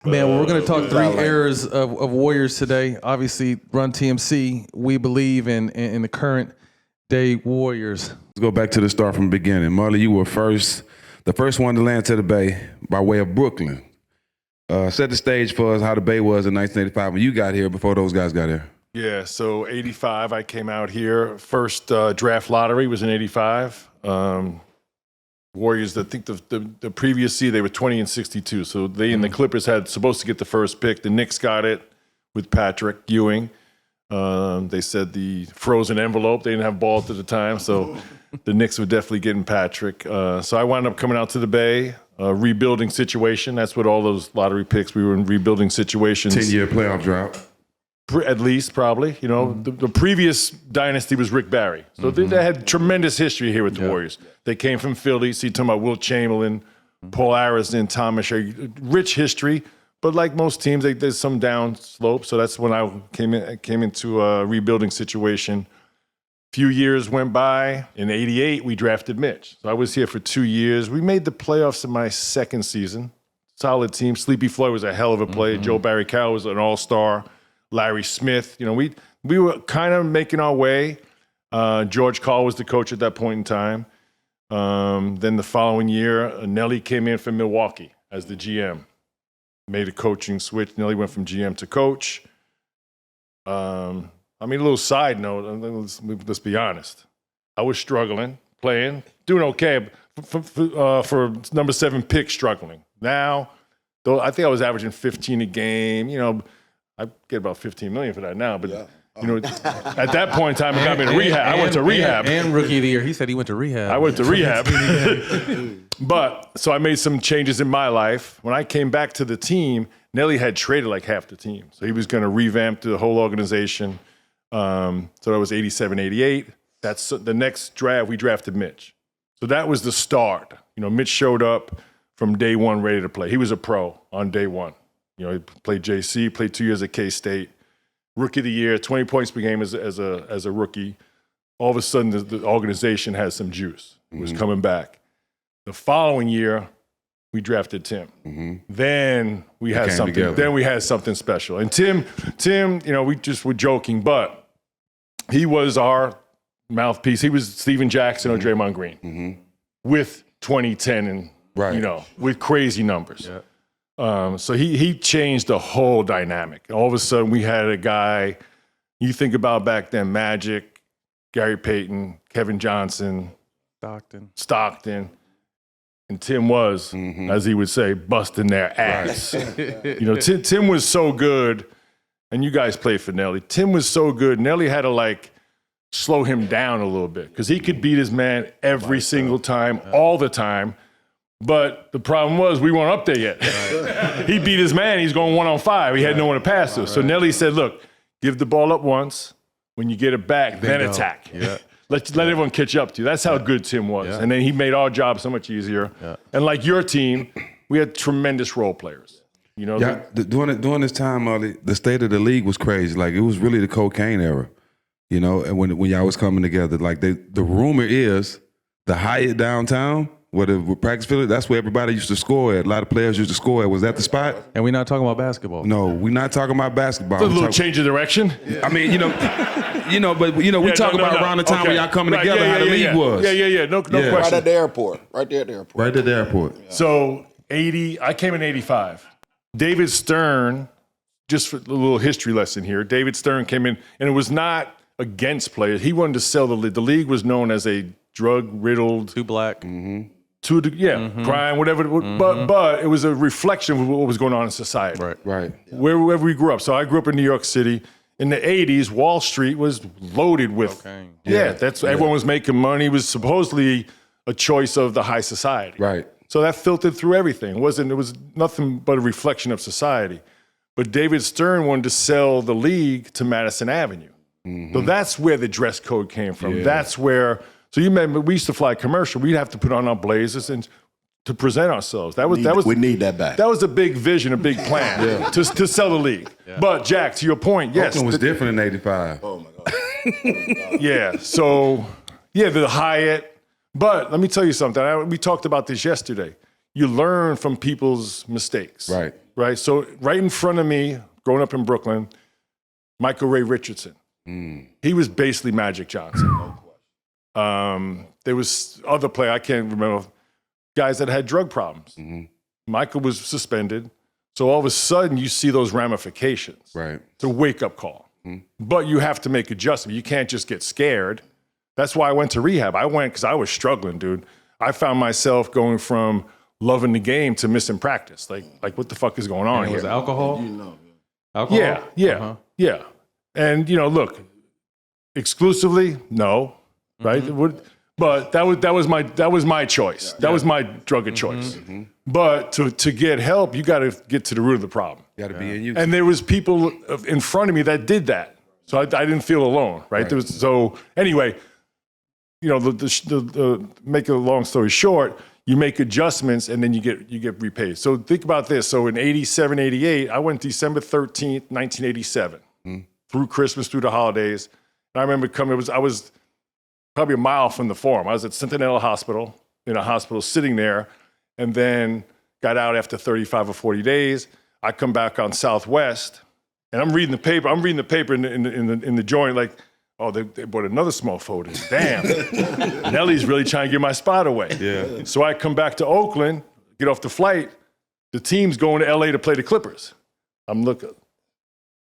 Man, we're going to talk three eras of Warriors today. Obviously, Run TMC, we believe in the current day Warriors. Let's go back to the start from the beginning. Marley, you were the first one to land to the Bay by way of Brooklyn. Set the stage for us how the Bay was in 1985 when you got here before those guys got here. Yeah, so 85, I came out here. First draft lottery was in 85. Warriors, I think the previous year, they were 20-62. So they and the Clippers had supposed to get the first pick. The Knicks got it with Patrick Ewing. They said the frozen envelope. They didn't have balls at the time, so the Knicks were definitely getting Patrick. So I wound up coming out to the Bay, rebuilding situation. That's what all those lottery picks, we were in rebuilding situations. 10-year playoff drought. At least, probably. You know, the previous dynasty was Rick Barry. So they had tremendous history here with the Warriors. They came from Philly. So you're talking about Wilt Chamberlain, Paul Arizin, Thomas Shea. Rich history. But like most teams, there's some down slope. So that's when I came into a rebuilding situation. Few years went by. In 88, we drafted Mitch. So I was here for 2 years. We made the playoffs in my second season. Solid team. Sleepy Floyd was a hell of a player. Joe Barry Cowell was an all-star. Larry Smith, you know, we were kind of making our way. George Karl was the coach at that point in time. Then the following year, Nelly came in from Milwaukee as the GM. Made a coaching switch. Nelly went from GM to coach. I mean, a little side note, let's be honest. I was struggling, playing, doing okay, for number 7 pick, struggling. Now, though, I think I was averaging 15 a game, you know. I get about $15 million for that now, but you know, at that point in time, it got me to rehab. I went to rehab. And rookie of the year, he said he went to rehab. I went to rehab. But, so I made some changes in my life. When I came back to the team, Nelly had traded like half the team. So he was going to revamp the whole organization. So that was 87, 88. That's the next draft, we drafted Mitch. So that was the start. You know, Mitch showed up from day one ready to play. He was a pro on day one. You know, he played JC, played 2 years at K-State. Rookie of the year, 20 points per game as a rookie. All of a sudden, the organization has some juice. It was coming back. The following year, we drafted Tim. Then we had something. Together. Then we had something special. And Tim, you know, we just were joking, but he was our mouthpiece. He was Steven Jackson or Draymond Green with 2010 and you know, with crazy numbers. Yeah. So he changed the whole dynamic. All of a sudden, we had a guy, you think about back then, Magic, Gary Payton, Kevin Johnson, Stockton, and Tim was, as he would say, busting their ass. You know, Tim was so good, and you guys played for Nelly. Tim was so good, Nelly had to like slow him down a little bit because he could beat his man every single time, all the time. But the problem was we weren't up there yet. He beat his man. He's going 1-on-5. He had no one to pass to. So Nelly said, look, give the ball up once. When you get it back, then attack. Yeah. Let everyone catch up to you. That's how good Tim was. Yeah. And then he made our job so much easier. Yeah. And like your team, we had tremendous role players. You know, during this time, the state of the league was crazy. Like, it was really the cocaine era, you know, and when y'all was coming together. Like, the rumor is the Hyatt downtown, where the practice field, that's where everybody used to score at. A lot of players used to score at. Was that the spot? And we're not talking about basketball. No, we're not talking about basketball. It's a little change of direction. I mean, we talk about around the time when y'all coming together, how the league was. Yeah. No question. Right at the airport. Right there at the airport. Right at the airport. Yeah. So I came in 85. David Stern, just for a little history lesson here, David Stern came in, and it was not against players. He wanted to sell the league. The league was known as a drug-riddled. Too black. Crime, whatever. But it was a reflection of what was going on in society. Right. Wherever we grew up. So I grew up in New York City. In the 80s, Wall Street was loaded with. Cocaine. Everyone was making money. It was supposedly a choice of the high society. Right. So that filtered through everything. It was nothing but a reflection of society. But David Stern wanted to sell the league to Madison Avenue. So that's where the dress code came from. Yeah. That's where. So you remember we used to fly commercial. We'd have to put on our blazers and to present ourselves. We need that back. That was a big vision, a big plan to sell the league. Yeah. But Jack, to your point, yes, Oakland was different in '85. Oh my God. Yeah. So the Hyatt. But let me tell you something. We talked about this yesterday. You learn from people's mistakes. Right. right? So right in front of me, growing up in Brooklyn, Michael Ray Richardson. He was basically Magic Johnson. There was other players, I can't remember, guys that had drug problems. Michael was suspended. So all of a sudden you see those ramifications. Right. It's a wake-up call. But you have to make adjustments. You can't just get scared. That's why I went to rehab. I went because I was struggling, dude. I found myself going from loving the game to missing practice. Like what the fuck is going on And it was here? alcohol? Alcohol? Yeah. And, look, exclusively, no, right? But that was my choice. That was my drug of choice. But to get help, you got to get to the root of the problem. Got to be in you. And there was people in front of me that did that, so I didn't feel alone, right? So anyway, make a long story short, you make adjustments and then you get repaid. So think about this. So in 87, 88, I went December 13th, 1987, through Christmas, through the holidays. And I remember I was probably a mile from the Forum. I was at Centinela Hospital, in a hospital sitting there, and then got out after 35 or 40 days. I come back on Southwest, and I'm reading the paper. In the joint, like, oh, they bought another small photo. Damn, Nelly's really trying to get my spot away. Yeah. So I come back to Oakland, get off the flight. The team's going to LA to play the Clippers. I'm looking,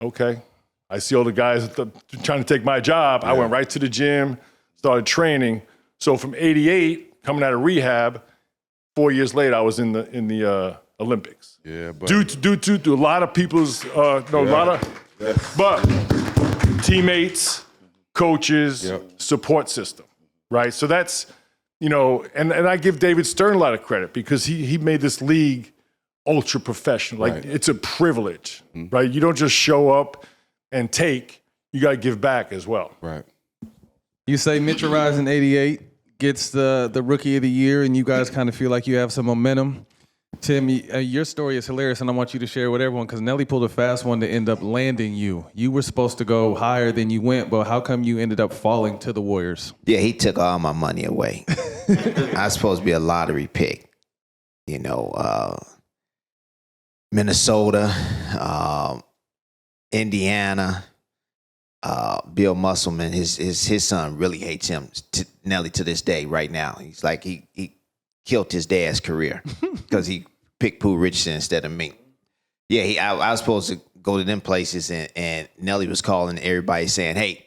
okay. I see all the guys trying to take my job. Yeah. I went right to the gym, started training. So from 88, coming out of rehab, 4 years later, I was in the Olympics. Yeah, but due to a lot of people's, but teammates, coaches, support system, right? So that's, and I give David Stern a lot of credit because he made this league ultra professional. Like it's a privilege, right? You don't just show up and take, you got to give back as well. Right. You say Mitch Richmond in 88 gets the Rookie of the Year, and you guys kind of feel like you have some momentum. Tim, your story is hilarious, and I want you to share it with everyone because Nelly pulled a fast one to end up landing you. You were supposed to go higher than you went, but how come you ended up falling to the Warriors? Yeah, he took all my money away. I was supposed to be a lottery pick. Minnesota, Indiana, Bill Musselman, his son really hates him, Nelly, to this day right now. He's like, he killed his dad's career because he picked Pooh Richardson instead of me. Yeah, I was supposed to go to them places, and Nelly was calling everybody saying, hey,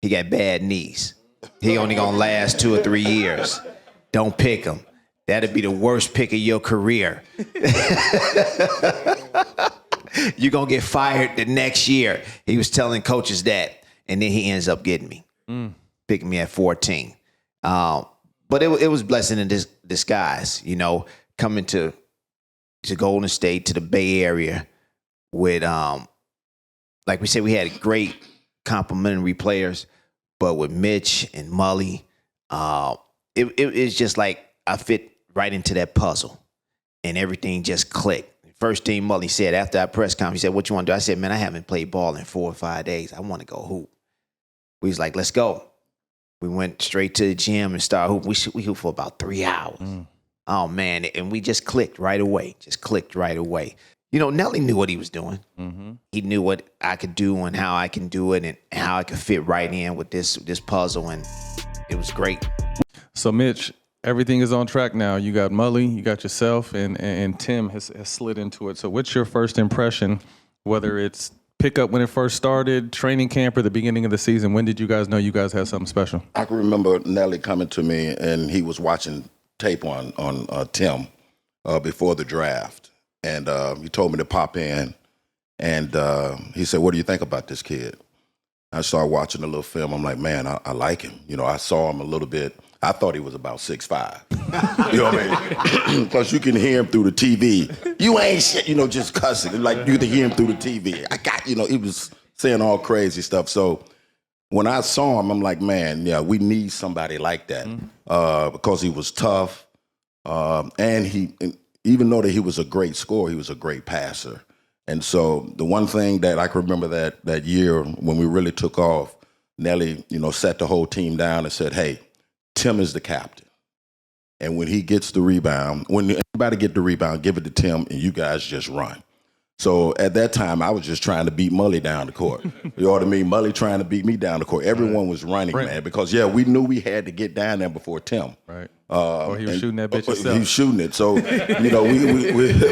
he got bad knees. He only going to last 2 or 3 years. Don't pick him. That'd be the worst pick of your career. You're going to get fired the next year. He was telling coaches that, and then he ends up getting me, picking me at 14. But it was blessing in disguise, coming to Golden State, to the Bay Area with, like we said, we had great complementary players, but with Mitch and Mully, it's just like I fit right into that puzzle, and everything just clicked. First thing Mully said after our press conference, he said, what you want to do? I said, man, I haven't played ball in 4 or 5 days. I want to go hoop. We was like, let's go. We went straight to the gym and started hooping. We hooped for about 3 hours. Oh, man, and we just clicked right away. Nelly knew what he was doing. He knew what I could do and how I can do it and how I could fit right in with this puzzle, and it was great. So, Mitch, everything is on track now. You got Mully, you got yourself, and Tim has slid into it. So what's your first impression, whether it's pickup when it first started, training camp, or the beginning of the season? When did you guys know you guys had something special? I can remember Nelly coming to me, and he was watching tape on Tim before the draft. And he told me to pop in, and he said, what do you think about this kid? I started watching a little film. I'm like, man, I like him. I saw him a little bit. I thought he was about 6'5". You know what I mean? Because you can hear him through the TV. You ain't shit, just cussing. Like, you can hear him through the TV. He was saying all crazy stuff. So when I saw him, I'm like, man, yeah, we need somebody like that. Because he was tough. And even though that he was a great scorer, he was a great passer. And so the one thing that I can remember that year when we really took off, Nelly, sat the whole team down and said, hey, Tim is the captain. And when he gets the rebound, when everybody get the rebound, give it to Tim, and you guys just run. So at that time, I was just trying to beat Mully down the court. You know what I mean? Mully trying to beat me down the court. Everyone was running, man, because we knew we had to get down there before Tim. Right. Or he was shooting that bitch himself. He was shooting it. So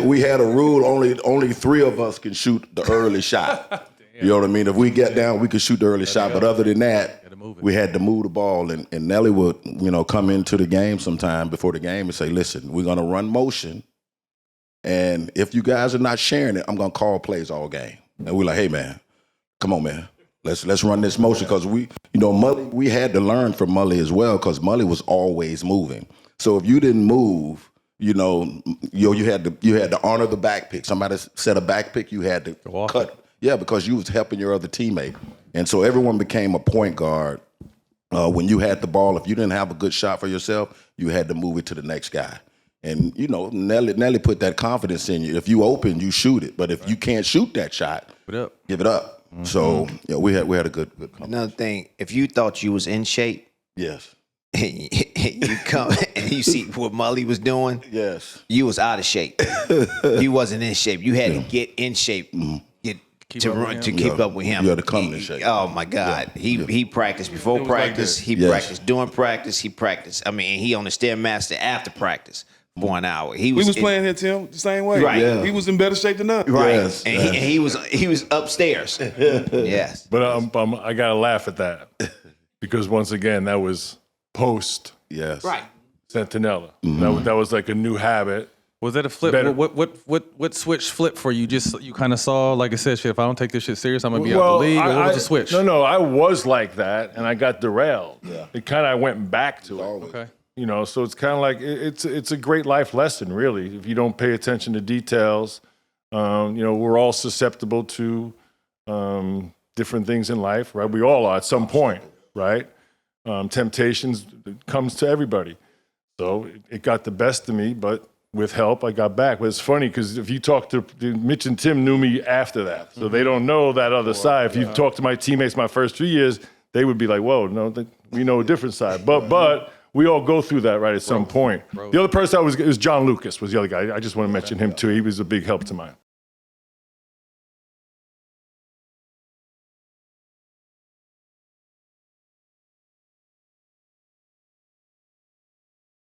we had a rule: only 3 of us can shoot the early shot. You know what I mean? If we get down, we could shoot the early shot. But other than that, we had to move the ball. And Nelly would come into the game sometime before the game and say, "Listen, we're gonna run motion. And if you guys are not sharing it, I'm gonna call plays all game." And we're like, "Hey man, come on man, let's run this motion," because Mully, we had to learn from Mully as well, because Mully was always moving. So if you didn't move, you had to honor the back pick. Somebody set a back pick, you had to cut. Yeah, because you was helping your other teammate, and so everyone became a point guard. When you had the ball, if you didn't have a good shot for yourself, you had to move it to the next guy. And Nelly put that confidence in you. If you open, you shoot it. But if you can't shoot that shot, give it up. Mm-hmm. So we had a good Another thing, if you thought you was in shape, yes, and you come and you see what Mully was doing, yes, you was out of shape. You wasn't in shape. You had to get in shape. Mm-hmm. Keep up with him. You had to come in shape. Oh my God, he practiced before practice. He practiced during practice. He practiced. I mean, he on the Stairmaster after practice for an hour. We was playing here, Tim, the same way. Right. Yeah. He was in better shape than us. Right. Yes, and he was upstairs. Yes. But I gotta laugh at that because once again, that was post yes, Right. Centinela. That was like a new habit. Was that a flip? Better. What switch flipped for you? Just you kind of saw, like I said, shit, if I don't take this shit serious, I'm gonna be out of the league. Or what was the switch? No, I was like that, and I got derailed. Yeah. It kind of went back to it. Okay. So it's kind of like it's a great life lesson, really. If you don't pay attention to details, we're all susceptible to different things in life, right? We all are at some point, right? Temptations comes to everybody. So it got the best of me, but with help, I got back. But it's funny because if you talk to Mitch and Tim knew me after that, so they don't know that other side. If you talk to my teammates my first 3 years, they would be like, "Whoa, no, we know a different side." But we all go through that, right, at some point. The other person was John Lucas, was the other guy. I just want to mention him too. He was a big help to mine.